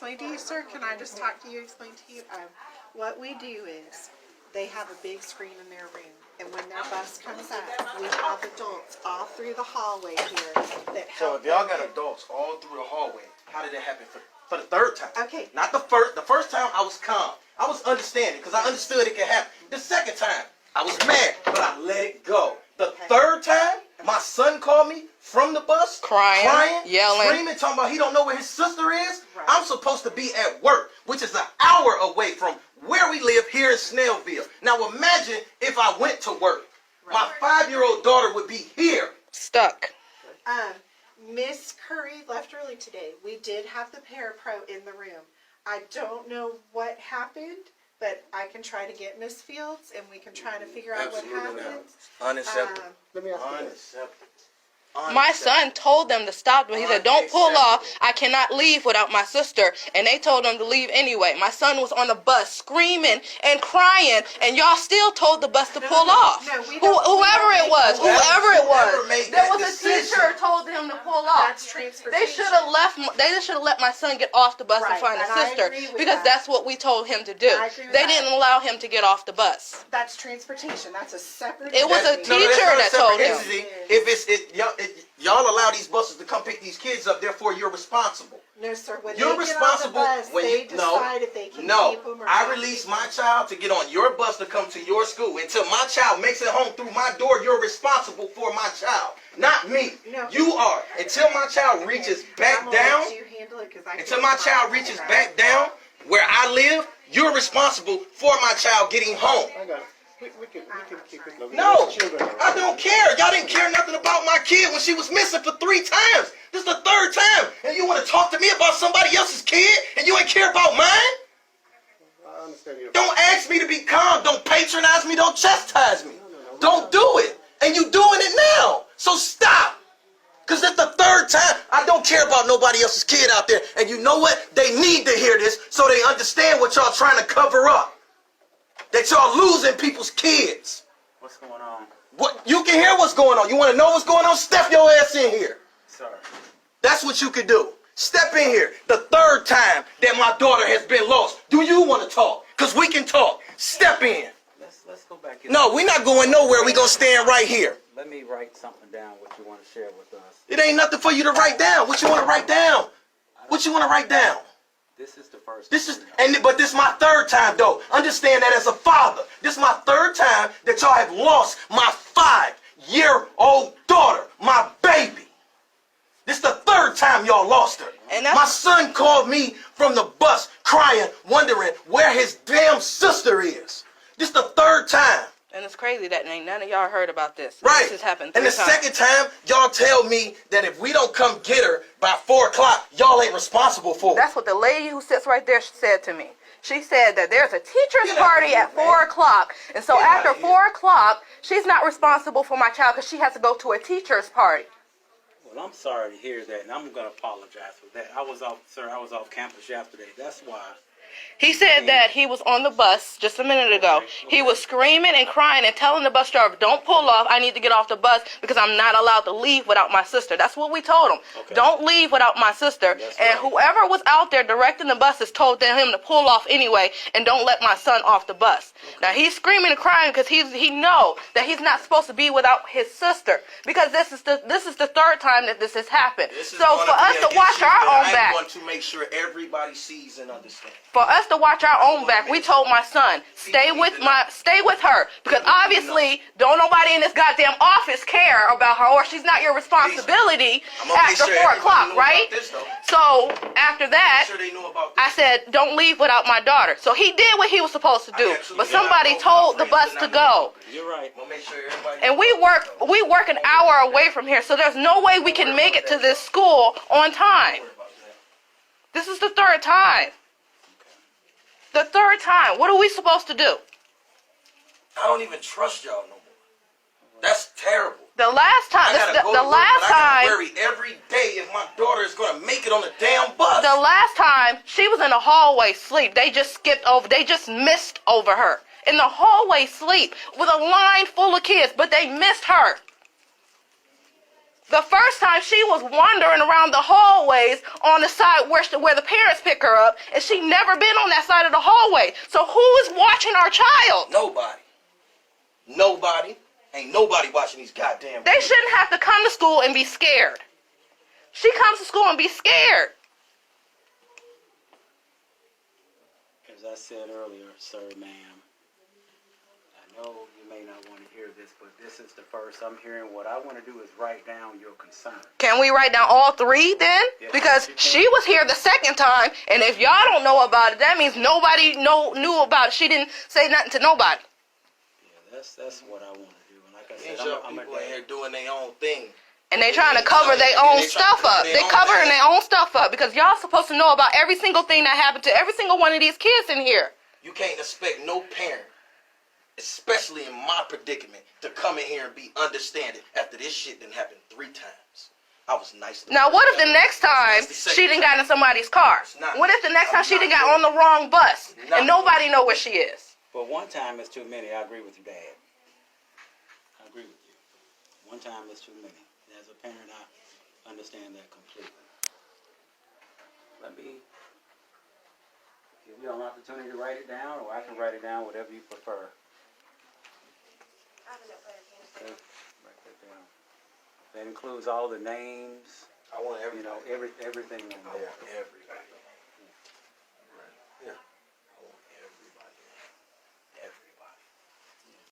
explain to you, sir? Can I just talk to you, explain to you? What we do is, they have a big screen in their room, and when their bus comes up, we have adults all through the hallway here that So help. if y'all got adults all through the hallway, how did it happen for the third time? Okay. Not the first. The first time I was calm. I was understanding because I understood it could happen. The second time I was mad, but I let it go. The third time, my son called me from the bus, crying, yelling, screaming, talking about he don't know where his sister is. Right. I'm supposed to be at work, which is an hour away from where we live here in Snellville. Now imagine if I went to work. My 5-year-old daughter would be here. Stuck. Miss Curry left early today. We did have the parapro in the room. I don't know what happened, but I can try to get Miss Fields, and we can try to figure out what happened. Unacceptable. Let me ask you this. Unacceptable. My son told them to stop, but he said, don't pull off. I cannot leave without my sister. And they told him to leave anyway. My son was on the bus screaming and crying, and y'all still told the bus to pull off. No, we Whoever don't it was, Whoever there made was that a decision. teacher told him to pull off. That's transportation. They should have left. They just should have let my son get off the bus and Right, find and his I sister, agree with because that. that's what we told him to do. I agree with They that. didn't allow him to get off the bus. That's transportation. That's a separate. It was a entity. teacher that's that not a told separate him. entity. If y'all allow these buses to come pick these kids up, therefore you're responsible. No, sir. When You're they responsible get on the bus, when they you decide if they can no. keep them or I not. release my child to get on your bus to come to your school. Until my child makes it home through my door, you're responsible for my child, not me. No. You are. Until my child reaches back I'm gonna down, let you handle it 'cause I until can't my talk child to reaches that. back down where I live, you're responsible for my child getting home. I got it. We can keep it low. No, Children. I don't care. Y'all didn't care nothing about my kid when she was missing for 3 times. This is the 3rd time. And you want to talk to me about somebody else's kid and you ain't care about mine? I understand you. Don't ask me to be calm. Don't patronize me. Don't chastise me. Don't do it. And you doing it now. So stop. Because it's the 3rd time. I don't care about nobody else's kid out there. And you know what? They need to hear this so they understand what y'all trying to cover up. That y'all losing people's kids. What's going on? What you can hear what's going on. You want to know what's going on? Step your ass in here. Sorry. That's what you can do. Step in here. The 3rd time that my daughter has been lost. Do you want to talk? Because we can talk. Step in. Let's go back. No, we're not going nowhere. We're going to stand right here. Let me write something down what you want to share with us. It ain't nothing for you to write down. What you want to write down? What you want to write down? This is the first. But this is my 3rd time though. Understand that as a father. This is my 3rd time that y'all have lost my 5-year-old daughter, my baby. This is the 3rd time y'all lost her. And my son called me from the bus crying, wondering where his damn sister is. This is the 3rd time. And it's crazy that ain't none of y'all heard about this. Right. This has happened And 3 the times. 2nd time, y'all tell me that if we don't come get her by 4 o'clock, y'all ain't responsible for her. That's what the lady who sits right there said to me. She said that there's a teacher's Get out party of here, at 4 o'clock. And so Get out after of here. 4 o'clock, she's not responsible for my child because she has to go to a teacher's party. Well, I'm sorry to hear that, and I'm going to apologize for that. I was off campus yesterday. That's why. He said that he was on the bus just a minute ago. He was screaming and crying and telling the bus driver, don't pull off. I need to get off the bus because I'm not allowed to leave without my sister. That's what we told him. Okay. Don't leave without my sister. That's And right. whoever was out there directing the buses told him to pull off anyway and don't let my son off the bus. Okay. Now he's screaming and crying because he know that he's not supposed to be without his sister because this is the 3rd time that this has happened. So for us to watch our own back. I want to make sure everybody sees and understands. For us to watch our own back, we told my son, stay with her. Because obviously, don't nobody in this goddamn office care about her, or she's not your responsibility after 4 o'clock, right? So after that, I said, don't leave without my daughter. So he did what he was supposed to do. But somebody told the bus to go. You're right. And we work an hour away from here, so there's no way we can make it to this school on time. This is the 3rd time. The 3rd time. What are we supposed to do? I don't even trust y'all no more. That's terrible. The last time, I worry every day if my daughter is gonna make it on the damn bus. the last time she was in the hallway sleep. They just skipped over. They just missed over her in the hallway sleep with a line full of kids, but they missed her. The first time she was wandering around the hallways on the side where the parents pick her up, and she never been on that side of the hallway. So who is watching our child? Nobody. Nobody. Ain't nobody watching these goddamn They kids. shouldn't have to come to school and be scared. She comes to school and be scared. As I said earlier, sir, ma'am, I know you may not want to hear this, but this is the first I'm hearing. What I want to do is write down your concern. Can we write down all three then? Yes, Because you can. she was here the second time, and if y'all don't know about it, that means nobody knew about it. She didn't say nothing to nobody. Yeah, that's what I want to do. And like I Ain't said, y'all I'm a people in here dad. doing their own thing. And they trying to cover their They own trying to stuff cover up. their They own covering thing. their own stuff up because y'all supposed to know about every single thing that happened to every single one of these kids in here. You can't expect no parent, especially in my predicament, to come in here and be understanding after this shit done happened 3 times. I was nice to Now, her. what if the next time she done got in somebody's car? What if the next time she done got on the wrong bus and nobody know where she is? But one time is too many. I agree with you, Dad. I agree with you. One time is too many. As a parent, I understand that completely. Let me give you an opportunity to write it down, or I can write it down, whatever you prefer. Okay, write that down. That includes all the names, I want you know, everybody. everything on there. Everybody. Yeah.